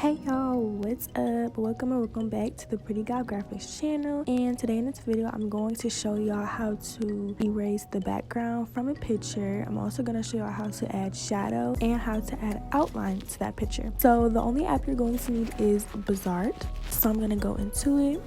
Hey y'all, what's up? Welcome back to the Prettygalgraphics channel. And today in this video I'm going to show y'all how to erase the background from a picture. I'm also going to show y'all how to add shadow and how to add outline to that picture. So the only app you're going to need is Bizart. So I'm going to go into it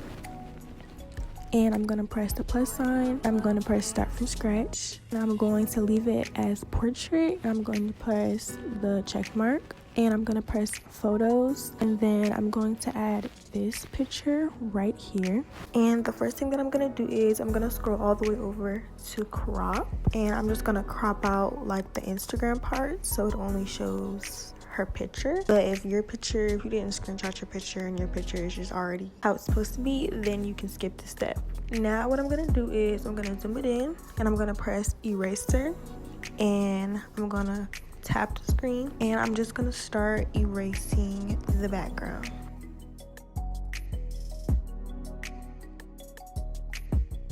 and I'm going to press the plus sign. I'm going to press start from scratch, and I'm going to leave it as portrait. I'm going to press the check mark, and I'm going to press photos, and then I'm going to add this picture right here. And the first thing that I'm going to do is I'm going to scroll all the way over to crop, and I'm just going to crop out like the Instagram part so it only shows her picture. But if you didn't screenshot your picture and your picture is just already how it's supposed to be, then you can skip this step. Now what I'm going to do is I'm going to zoom it in, and I'm going to press eraser, and I'm going to tap the screen, and I'm just gonna start erasing the background.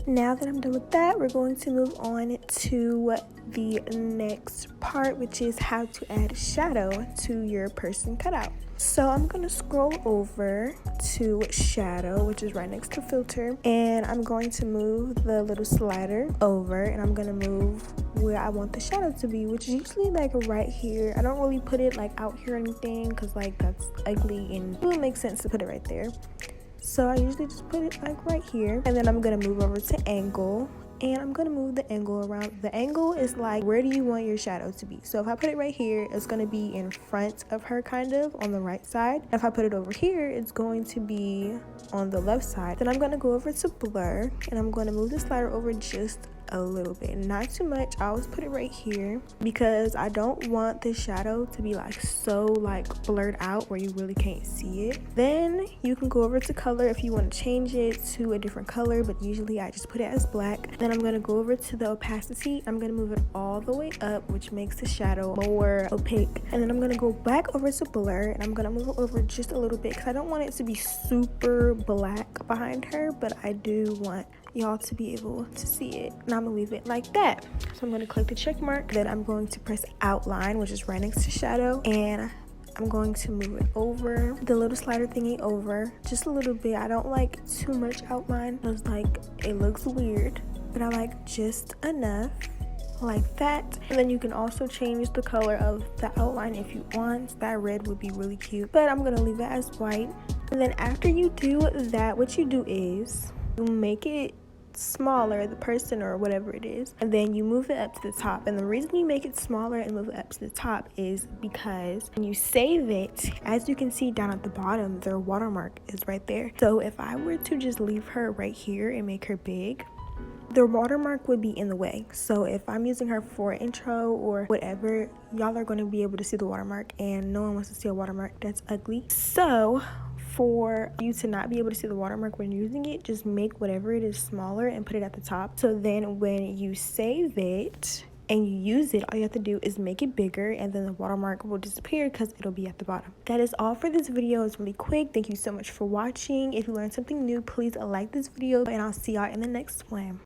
Now that I'm done with that, we're going to move on to the next part, which is how to add shadow to your person cutout. So I'm going to scroll over to shadow, which is right next to filter, and I'm going to move the little slider over, and I'm going to move where I want the shadow to be, which is usually like right here. I don't really put it like out here or anything because like that's ugly, and it would make sense to put it right there. So I usually just put it like right here, and then I'm going to move over to angle, and I'm going to move the angle around. The angle is like, where do you want your shadow to be? So if I put it right here, it's going to be in front of her, kind of on the right side. If I put it over here, it's going to be on the left side. Then I'm going to go over to blur, and I'm going to move the slider over just a little bit, not too much. I always put it right here because I don't want the shadow to be like so like blurred out where you really can't see it. Then you can go over to color if you want to change it to a different color, but usually I just put it as black. Then I'm going to go over to the opacity. I'm going to move it all the way up, which makes the shadow more opaque. And then I'm going to go back over to blur, and I'm going to move it over just a little bit because I don't want it to be super black behind her, but I do want y'all to be able to see it. And I'm gonna leave it like that. So I'm gonna click the check mark, then I'm going to press outline, which is right next to shadow, and I'm going to move it over, the little slider thingy over just a little bit. I don't like too much outline because like it looks weird, but I like just enough like that. And then you can also change the color of the outline if you want. That red would be really cute, but I'm gonna leave it as white. And then after you do that, what you do is you make it smaller, the person or whatever it is, and then you move it up to the top. And the reason you make it smaller and move it up to the top is because when you save it, as you can see down at the bottom, their watermark is right there. So if I were to just leave her right here and make her big, the watermark would be in the way. So if I'm using her for intro or whatever, y'all are going to be able to see the watermark, and no one wants to see a watermark. That's ugly. So for you to not be able to see the watermark when using it, just make whatever it is smaller and put it at the top. So then when you save it and you use it, all you have to do is make it bigger, and then the watermark will disappear because it'll be at the bottom. That is all for this video. It's really quick. Thank you so much for watching. If you learned something new, please like this video, and I'll see y'all in the next one.